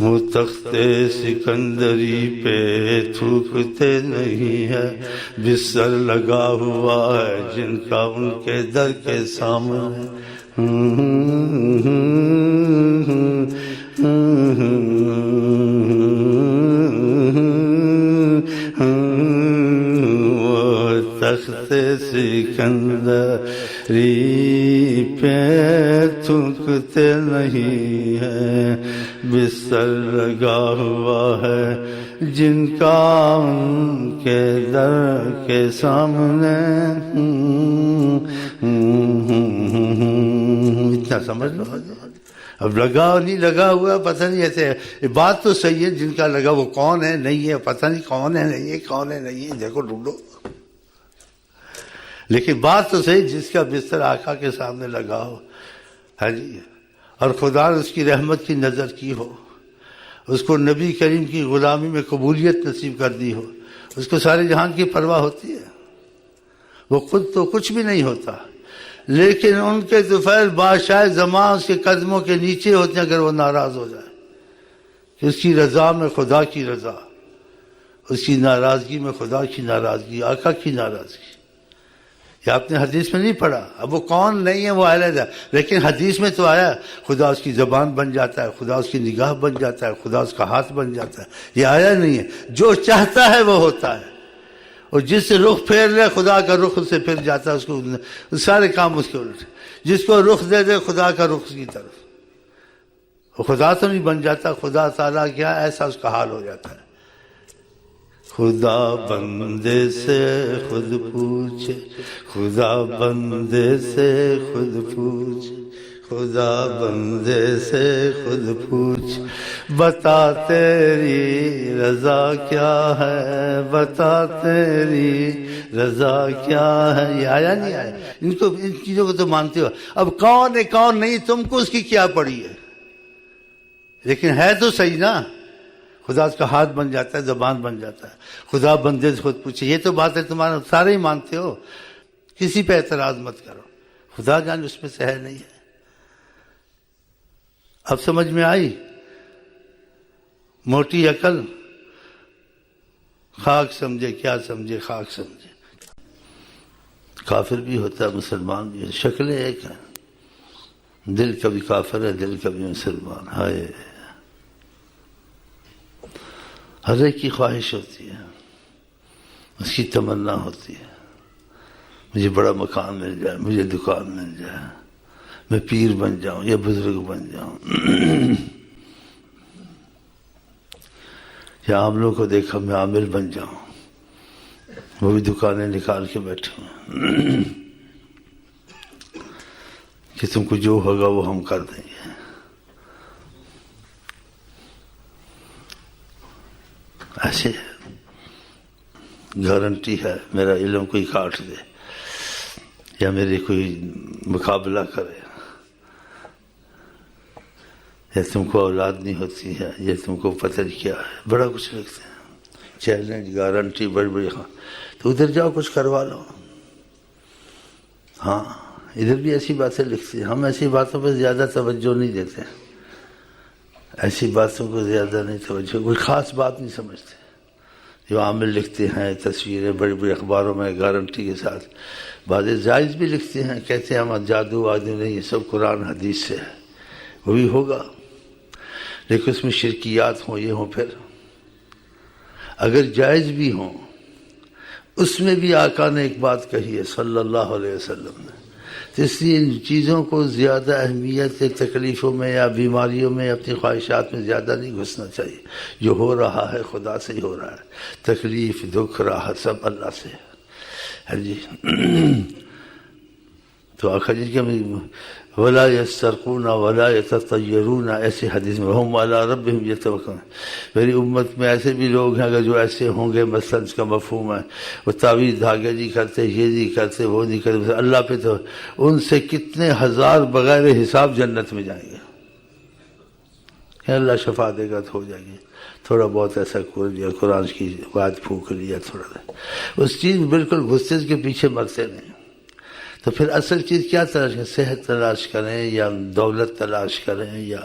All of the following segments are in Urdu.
وہ تخت سکندری پہ تھوکتے نہیں ہے، بستر لگا ہوا ہے جن کا ان کے در کے سامنے۔ وہ تخت سکندری پہ تھوکتے نہیں ہے، بستر لگا ہوا ہے جن کا ان کے در کے سامنے۔ اتنا سمجھ لو، اب لگا نہیں لگا ہوا پتہ نہیں، ایسے بات تو صحیح ہے، جن کا لگا وہ کون ہے نہیں ہے پتہ نہیں، کون ہے نہیں ہے، کون ہے نہیں ہے، دیکھو ڈھونڈو، لیکن بات تو صحیح، جس کا بستر آقا کے سامنے لگا ہو، ہاں جی، اور خدا نے اس کی رحمت کی نظر کی ہو، اس کو نبی کریم کی غلامی میں قبولیت نصیب کر دی ہو، اس کو سارے جہان کی پرواہ ہوتی ہے، وہ خود تو کچھ بھی نہیں ہوتا، لیکن ان کے طفیل بادشاہ زمان اس کے قدموں کے نیچے ہوتے ہیں اگر وہ ناراض ہو جائے، کہ اس کی رضا میں خدا کی رضا، اس کی ناراضگی میں خدا کی ناراضگی، آقا کی ناراضگی۔ یہ آپ نے حدیث میں نہیں پڑھا، اب وہ کون نہیں ہے وہ علیحدہ ہے، لیکن حدیث میں تو آیا خدا اس کی زبان بن جاتا ہے، خدا اس کی نگاہ بن جاتا ہے، خدا اس کا ہاتھ بن جاتا ہے، یہ آیا نہیں ہے، جو چاہتا ہے وہ ہوتا ہے، اور جس سے رخ پھیر لے خدا کا رخ اس سے پھر جاتا ہے، اس کو سارے کام اس کے الٹ، جس کو رخ دے دے خدا کا رخ اس کی طرف، وہ خدا تو نہیں بن جاتا، خدا تعالیٰ کیا ایسا اس کا حال ہو جاتا ہے۔ خدا بندے سے خود پوچھے، خدا بندے سے خود پوچھے، خدا بندے سے خود پوچھ، بتا تیری رضا کیا ہے، بتا تیری رضا کیا ہے۔ یہ آیا نہیں آیا، ان چیزوں کو تو مانتے ہو، اب کون ہے کون نہیں تم کو اس کی کیا پڑی ہے، لیکن ہے تو صحیح نا، خدا اس کا ہاتھ بن جاتا ہے، زبان بن جاتا ہے، خدا بندے سے خود پوچھے، یہ تو بات ہے تمہارا سارے ہی مانتے ہو، کسی پہ اعتراض مت کرو، خدا جان اس میں سے ہے نہیں ہے۔ اب سمجھ میں آئی؟ موٹی عقل، خاک سمجھے کیا سمجھے، خاک سمجھے، کافر بھی ہوتا ہے مسلمان بھی ہے، شکلیں ایک ہیں، دل کبھی کافر ہے دل کبھی مسلمان، ہائے، ہر ایک کی خواہش ہوتی ہے، اس کی تمنا ہوتی ہے، مجھے بڑا مکان مل جائے، مجھے دکان مل جائے، میں پیر بن جاؤں یا بزرگ بن جاؤں، یا عاملوں کو دیکھا میں عامل بن جاؤں، وہ بھی دکانیں نکال کے بیٹھے ہوئے کہ تم کو جو ہوگا وہ ہم کر دیں گے۔ ایسے گارنٹی ہے میرا علم کوئی کاٹ دے یا میرے کوئی مقابلہ کرے، یا تم کو اولاد نہیں ہوتی ہے، یا تم کو پتہ نہیں کیا ہے، بڑا کچھ لکھتے ہیں، چیلنج گارنٹی بڑی بڑی، ہاں تو ادھر جاؤ کچھ کروا لو، ہاں ادھر بھی ایسی باتیں لکھتے ہیں، ہم ایسی باتوں پہ زیادہ توجہ نہیں دیتے، ایسی باتوں کو زیادہ نہیں توجہ، کوئی خاص بات نہیں سمجھتے، جو عامل لکھتے ہیں تصویریں بڑی بڑی اخباروں میں گارنٹی کے ساتھ، بعض جائز بھی لکھتے ہیں، کہتے ہیں ہم جادو وادو نہیں، یہ سب قرآن حدیث سے ہے، وہ بھی ہوگا، لیکن اس میں شرکیات ہوں، یہ ہوں، پھر اگر جائز بھی ہوں اس میں بھی آقا نے ایک بات کہی ہے صلی اللہ علیہ وسلم نے، تو اس لیے ان چیزوں کو زیادہ اہمیت تکلیفوں میں یا بیماریوں میں اپنی خواہشات میں زیادہ نہیں گھسنا چاہیے، جو ہو رہا ہے خدا سے ہی ہو رہا ہے، تکلیف دکھ راحت سب اللہ سے ہے جی۔ تو آقا جی کہ ولا یسترقون ولا یتطیرون، ایسی حدیث میں ہم علی ربہم یتوکلون، میری امت میں ایسے بھی لوگ ہیں اگر جو ایسے ہوں گے، مثلا اس کا مفہوم ہے وہ تعویذ دھاگے نہیں کرتے، یہ نہیں کرتے، وہ نہیں کرتے، اللہ پہ تو ان سے کتنے ہزار بغیر حساب جنت میں جائیں گے، کہ اللہ شفا دے گا تو ہو جائیں گے، تھوڑا بہت ایسا کر لیا، قرآن کی بات پھونک لیا تھوڑا سا، اس چیز بالکل غصے کے پیچھے مرتے نہیں۔ تو پھر اصل چیز کیا تلاش کریں؟ صحت تلاش کریں یا دولت تلاش کریں یا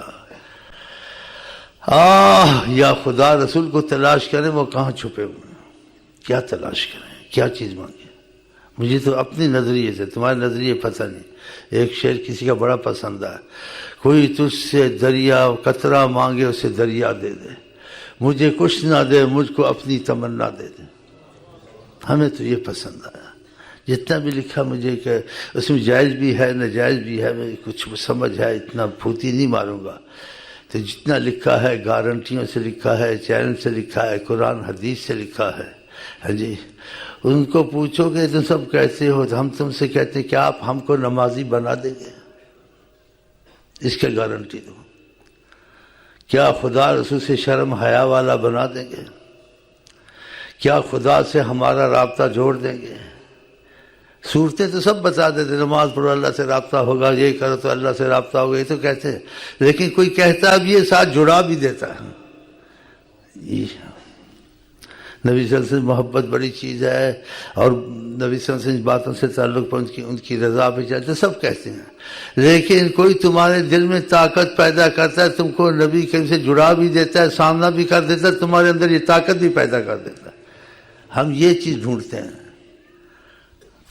یا خدا رسول کو تلاش کریں، وہ کہاں چھپے ہوئے ہیں؟ کیا تلاش کریں، کیا چیز مانگیں؟ مجھے تو اپنی نظریے سے، تمہارے نظریے پتہ نہیں، ایک شعر کسی کا بڑا پسند ہے، کوئی تجھ سے دریا قطرہ مانگے اسے دریا دے دے، مجھے کچھ نہ دے مجھ کو اپنی تمنا دے دے۔ ہمیں تو یہ پسند آیا، جتنا بھی لکھا مجھے کہ اس میں جائز بھی ہے ناجائز بھی ہے، میں کچھ سمجھ ہے، اتنا پھوتی نہیں ماروں گا، تو جتنا لکھا ہے گارنٹیوں سے لکھا ہے، چیلنج سے لکھا ہے، قرآن حدیث سے لکھا ہے، ہاں جی، ان کو پوچھو کہ تم سب کیسے ہو، تو ہم تم سے کہتے ہیں کیا آپ ہم کو نمازی بنا دیں گے؟ اس کا گارنٹی دو۔ کیا خدا رسول سے شرم حیا والا بنا دیں گے؟ کیا خدا سے ہمارا رابطہ جوڑ دیں گے؟ صورتیں تو سب بتا دیتے، نماز پڑھو اللہ سے رابطہ ہوگا، یہ کرو تو اللہ سے رابطہ ہوگا، یہ تو کہتے ہیں، لیکن کوئی کہتا اب یہ ساتھ جڑا بھی دیتا ہے۔ نبی صلی اللہ علیہ وسلم محبت بڑی چیز ہے، اور نبی صلی اللہ علیہ وسلم باتوں سے تعلق پر ان کی رضا پہ چاہتے سب کہتے ہیں، لیکن کوئی تمہارے دل میں طاقت پیدا کرتا ہے، تم کو نبی کریم سے جڑا بھی دیتا ہے، سامنا بھی کر دیتا ہے، تمہارے اندر یہ طاقت بھی پیدا کر دیتا ہے۔ ہم یہ چیز ڈھونڈتے ہیں،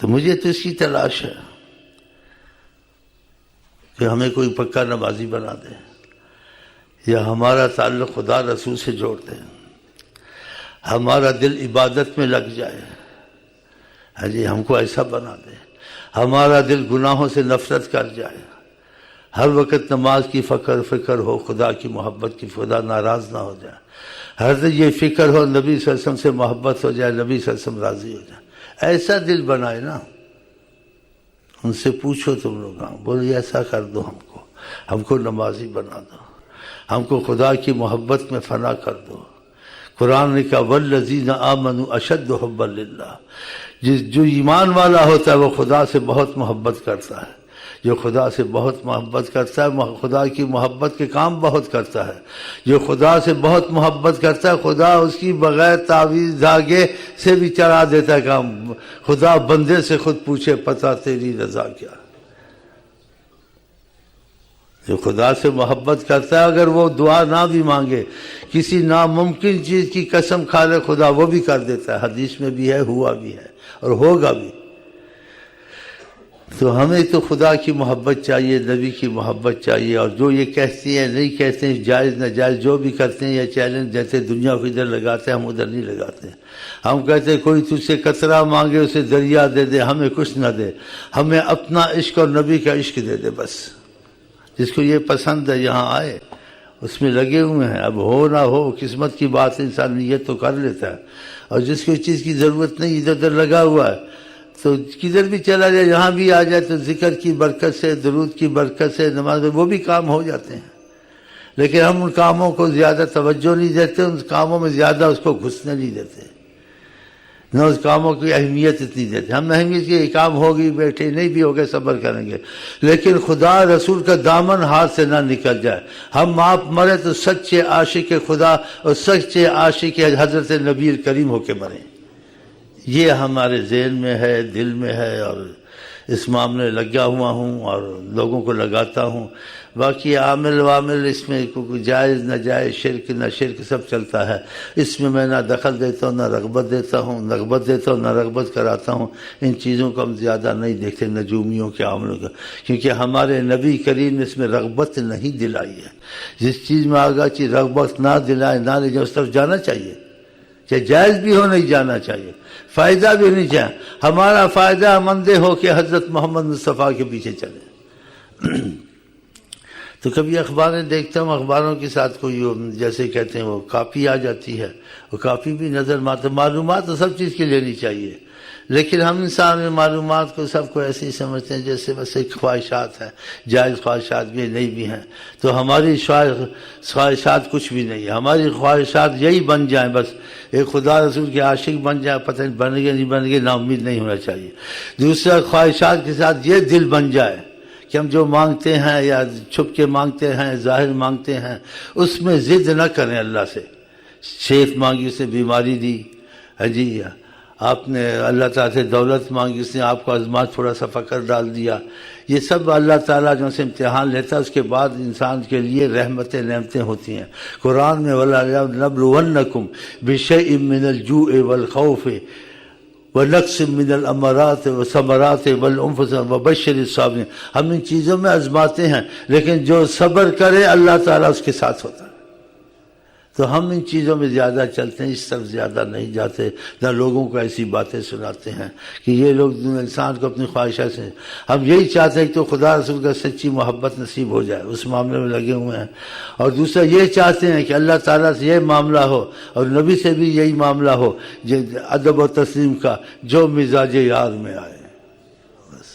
تو مجھے تو اس کی تلاش ہے کہ ہمیں کوئی پکا نمازی بنا دے، یا ہمارا تعلق خدا رسول سے جوڑ دے، ہمارا دل عبادت میں لگ جائے، ہاں جی، ہم کو ایسا بنا دے، ہمارا دل گناہوں سے نفرت کر جائے، ہر وقت نماز کی فکر ہو، خدا کی محبت کی، خدا ناراض نہ ہو جائے، ہر دن یہ فکر ہو نبی صلی اللہ علیہ وسلم سے محبت ہو جائے، نبی صلی اللہ علیہ وسلم راضی ہو جائے۔ ایسا دل بنائے نا، ان سے پوچھو تم لوگ، بولے ایسا کر دو، ہم کو نمازی بنا دو، ہم کو خدا کی محبت میں فنا کر دو۔ قرآن نے کہا والذین آمنوا اشد حبا للہ، جو ایمان والا ہوتا ہے وہ خدا سے بہت محبت کرتا ہے، جو خدا سے بہت محبت کرتا ہے خدا کی محبت کے کام بہت کرتا ہے، جو خدا سے بہت محبت کرتا ہے خدا اس کی بغیر تعویذ دھاگے سے بھی چلا دیتا ہے کام۔ خدا بندے سے خود پوچھے پتہ تیری رضا کیا؟ جو خدا سے محبت کرتا ہے اگر وہ دعا نہ بھی مانگے، کسی ناممکن چیز کی قسم کھا لے، خدا وہ بھی کر دیتا ہے، حدیث میں بھی ہے، ہوا بھی ہے اور ہوگا بھی۔ تو ہمیں تو خدا کی محبت چاہیے، نبی کی محبت چاہیے، اور جو یہ کہتے ہیں نہیں کہتے ہیں، جائز ناجائز جو بھی کرتے ہیں یا چیلنج دیتے ہیں، دنیا کو ادھر لگاتے ہیں، ہم ادھر نہیں لگاتے ہیں۔ ہم کہتے ہیں کوئی تجھ سے قطرہ مانگے اسے دریا دے دے، ہمیں کچھ نہ دے، ہمیں اپنا عشق اور نبی کا عشق دے دے بس۔ جس کو یہ پسند ہے یہاں آئے، اس میں لگے ہوئے ہیں، اب ہو نہ ہو قسمت کی بات، انسان نیت تو کر لیتا ہے، اور جس کو اس چیز کی ضرورت نہیں ادھر ادھر لگا ہوا ہے تو کدھر بھی چلا جائے، یہاں بھی آ جائے تو ذکر کی برکت سے، درود کی برکت سے، نماز میں وہ بھی کام ہو جاتے ہیں، لیکن ہم ان کاموں کو زیادہ توجہ نہیں دیتے، ان کاموں میں زیادہ اس کو گھسنے نہیں دیتے، نہ اس کاموں کی اہمیت اتنی دیتے۔ ہم اہمیت کی کام ہوگی، بیٹھے نہیں بھی ہوگے صبر کریں گے، لیکن خدا رسول کا دامن ہاتھ سے نہ نکل جائے۔ ہم آپ مرے تو سچے عاشق خدا اور سچے عاشق حضرت نبی کریم ہو کے مریں، یہ ہمارے ذہن میں ہے، دل میں ہے، اور اس معاملے لگا ہوا ہوں اور لوگوں کو لگاتا ہوں۔ باقی عامل وامل اس میں کوئی جائز نہ جائز، شرک نہ شرک سب چلتا ہے، اس میں نہ دخل دیتا ہوں، نہ رغبت دیتا ہوں، رغبت دیتا ہوں، نہ رغبت کراتا ہوں۔ ان چیزوں کو ہم زیادہ نہیں دیکھتے، نجومیوں کے عاملوں کا، کیونکہ ہمارے نبی کریم نے اس میں رغبت نہیں دلائی ہے۔ جس چیز میں آگا چیز رغبت نہ دلائے، نہ لے جائے، اس طرف جانا چاہیے، چاہے جائز بھی ہو نہیں جانا چاہیے، فائدہ بھی نہیں چاہیے۔ ہمارا فائدہ مند ہو کہ حضرت محمد مصطفیٰ کے پیچھے چلے۔ تو کبھی اخباریں دیکھتا ہوں، اخباروں کے ساتھ کوئی جیسے کہتے ہیں وہ کاپی آ جاتی ہے، وہ کاپی بھی نظر ماتے، معلومات تو سب چیز کی لینی چاہیے، لیکن ہم انسان میں معلومات کو سب کو ایسے ہی سمجھتے ہیں جیسے بس ایک خواہشات ہیں، جائز خواہشات بھی نہیں بھی ہیں، تو ہماری خواہشات کچھ بھی نہیں ہے، ہماری خواہشات یہی بن جائیں، بس ایک خدا رسول کے عاشق بن جائے، پتہ نہیں بن گئے نہیں بن گئے، نا امید نہیں ہونا چاہیے۔ دوسرا خواہشات کے ساتھ یہ دل بن جائے کہ ہم جو مانگتے ہیں یا چھپ کے مانگتے ہیں، ظاہر مانگتے ہیں، اس میں ضد نہ کریں اللہ سے۔ صحت مانگی اسے بیماری دی، جی، آپ نے اللہ تعالیٰ سے دولت مانگی، اس نے آپ کو آزمائش تھوڑا سا فقر ڈال دیا، یہ سب اللہ تعالیٰ جو سے امتحان لیتا ہے، اس کے بعد انسان کے لیے رحمتیں نعمتیں ہوتی ہیں۔ قرآن میں وَلَنَبْلُوَنَّكُمْ بِشَيْءٍ مِّنَ الْجُوعِ وَالْخَوْفِ وَنَقْصٍ مِّنَ الْأَمَرَاتِ وَالثَّمَرَاتِ وَالْأَنفُسِ وَبَشِّرِ الصَّابِرِينَ، ہم ان چیزوں میں آزماتے ہیں، لیکن جو صبر کرے اللہ تعالیٰ اس کے ساتھ ہوتا ہے۔ تو ہم ان چیزوں میں زیادہ چلتے ہیں، اس طرف زیادہ نہیں جاتے، نہ لوگوں کو ایسی باتیں سناتے ہیں کہ یہ لوگ انسان کو اپنی خواہشات سے، ہم یہی چاہتے ہیں کہ تو خدا رسول کا سچی محبت نصیب ہو جائے، اس معاملے میں لگے ہوئے ہیں۔ اور دوسرا یہ چاہتے ہیں کہ اللہ تعالیٰ سے یہ معاملہ ہو اور نبی سے بھی یہی معاملہ ہو، ادب و تسلیم کا، جو مزاج یار میں آئے، بس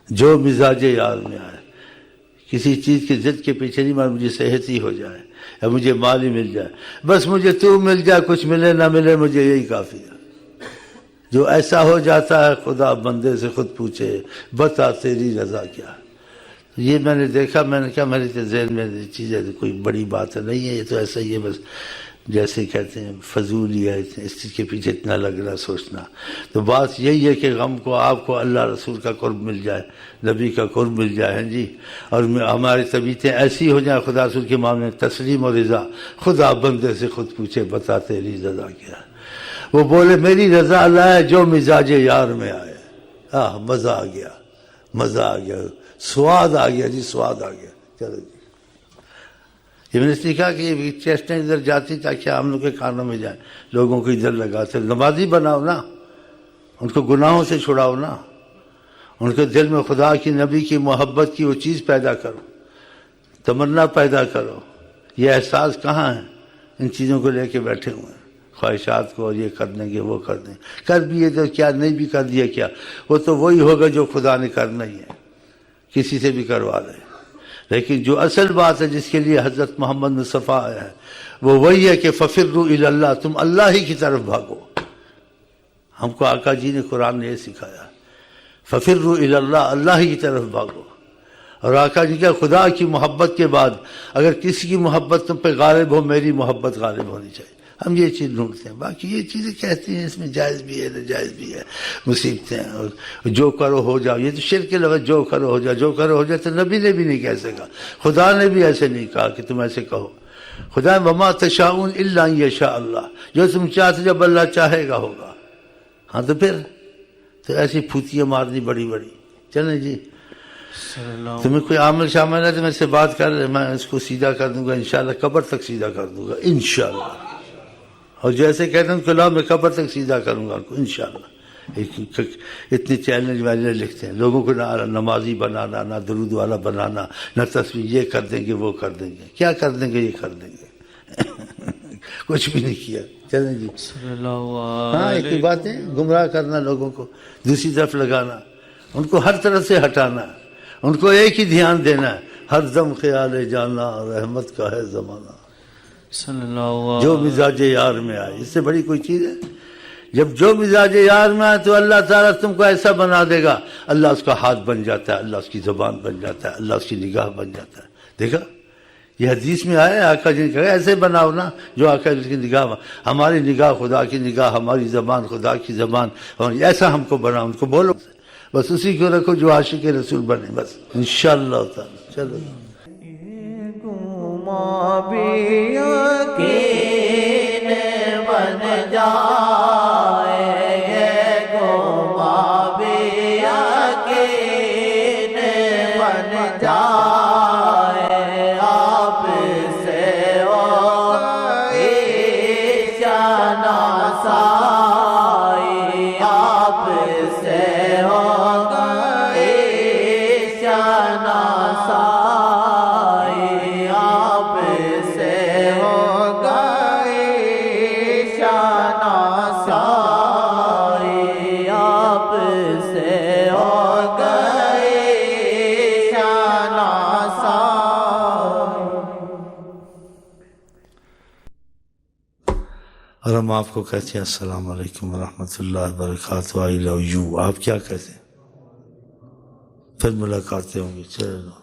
جو مزاج یار میں آئے، کسی چیز کی ضد کے پیچھے نہیں مار، مجھے صحت ہی ہو جائے یا مجھے مال ہی مل جائے، بس مجھے تو مل جائے، کچھ ملے نہ ملے مجھے یہی کافی ہے۔ جو ایسا ہو جاتا ہے خدا بندے سے خود پوچھے بتا تیری رضا کیا ہے۔ یہ میں نے دیکھا، میں نے کہا میرے ذہن میں چیزیں کوئی بڑی بات نہیں ہے، یہ تو ایسا ہی ہے، بس جیسے کہتے ہیں فضول ہی ہے، اس چیز کے پیچھے اتنا لگنا سوچنا۔ تو بات یہی ہے کہ غم کو آپ کو اللہ رسول کا قرب مل جائے، نبی کا قرب مل جائے، جی، اور ہماری طبیعتیں ایسی ہو جائیں خدا رسول کے معاملے میں تسلیم و رضا، خدا بندے سے خود پوچھے بتا تیری رضا کیا ہے، وہ بولے میری رضا اللہ ہے جو مزاج یار میں آئے۔ مزہ آ گیا، مزہ آ گیا، سواد آ گیا جی، سواد آ گیا۔ چلو جی، یہ میں نے سیکھا کہ یہ چیسٹیں ادھر جاتی تاکہ ہم لوگ کے کانوں میں جائیں، لوگوں کو ادھر لگاتے، نمازی بناؤ نا، ان کو گناہوں سے چھڑاؤ نا، ان کے دل میں خدا کی نبی کی محبت کی وہ چیز پیدا کرو، تمنا پیدا کرو۔ یہ احساس کہاں ہے؟ ان چیزوں کو لے کے بیٹھے ہوئے ہیں، خواہشات کو، اور یہ کر دیں گے وہ کر دیں، کر بھی یہ تو کیا، نہیں بھی کر دیا کیا، وہ تو وہی ہوگا جو خدا نے کرنا ہی ہے، کسی سے بھی کروا لے۔ لیکن جو اصل بات ہے جس کے لیے حضرت محمد مصطفیٰ آیا ہے وہ وہی ہے کہ فَفِرُّوا إِلَى اللَّهِ، تم اللہ ہی کی طرف بھاگو۔ ہم کو آقا جی نے قرآن نے یہ سکھایا، فَفِرُّوا إِلَى اللَّهِ، اللہ ہی کی طرف بھاگو۔ اور آقا جی کا خدا کی محبت کے بعد اگر کسی کی محبت تم پہ غالب ہو، میری محبت غالب ہونی چاہیے۔ ہم یہ چیز ڈھونڈتے ہیں، باقی یہ چیزیں کہتی ہیں اس میں جائز بھی ہے ناجائز بھی ہے، مصیبتیں، اور جو کرو ہو جاؤ، یہ تو شرک کے لفظ، جو کرو ہو جاؤ، جو کرو ہو جائے، تو نبی نے بھی نہیں کہہ سکا، خدا نے بھی ایسے نہیں کہا کہ تم ایسے کہو۔ خدا وما تشاؤون الا ان یشاء اللہ، جو تم چاہتے جب اللہ چاہے گا ہوگا۔ ہاں تو پھر تو ایسی پھوتیاں مارنی بڑی بڑی۔ چلیں جی، تمہیں کوئی عامل شامل ہے تو میں سے بات کر، میں اس کو سیدھا کر دوں گا انشاءاللہ، قبر تک سیدھا کر دوں گا انشاءاللہ، اور جیسے کہتے ہیں کلام میں قبر تک سیدھا کروں گا ان کو انشاءاللہ۔ اتنے چیلنج والے لکھتے ہیں لوگوں کو، نہ نمازی بنانا، نہ درود والا بنانا، نہ تصویر، یہ کر دیں گے وہ کر دیں گے، کیا کر دیں گے، یہ کر دیں گے کچھ بھی نہیں کیا۔ چلیں جی، ہاں ایک بات ہے، گمراہ کرنا لوگوں کو، دوسری طرف لگانا، ان کو ہر طرف سے ہٹانا، ان کو ایک ہی دھیان دینا ہے، ہر دم خیال جانا رحمت کا ہے زمانہ، جو مزاج یار میں آئے۔ اس سے بڑی کوئی چیز ہے؟ جب جو مزاج یار میں آئے تو اللہ تعالیٰ تم کو ایسا بنا دے گا، اللہ اس کا ہاتھ بن جاتا ہے، اللہ اس کی زبان بن جاتا ہے، اللہ اس کی نگاہ بن جاتا ہے۔ دیکھا یہ حدیث میں آیا، آقا جی نے کہا ایسے بناؤ نا جو آقا جی کی نگاہ، ہماری نگاہ خدا کی نگاہ، ہماری زبان خدا کی زبان، اور ایسا ہم کو بنا، ان کو بولو، بس اسی کو رکھو جو عاشق رسول بنے، بس انشاءاللہ تعالی۔ چلو بن جائے یہ گما بھی یقین بن جائے، آپ سے ہوگی شناسائی، آپ سے ہوگی شناسائی، آپ سے ہوگی شناسائی، آپ سے ہوگی شناسائی۔ اور ہم آپ کو کہتے ہیں السلام علیکم ورحمۃ اللہ وبرکاتہ، آئی لو یو، آپ کیا کہتے ہیں؟ پھر ملاقاتیں ہوں گی، چلو۔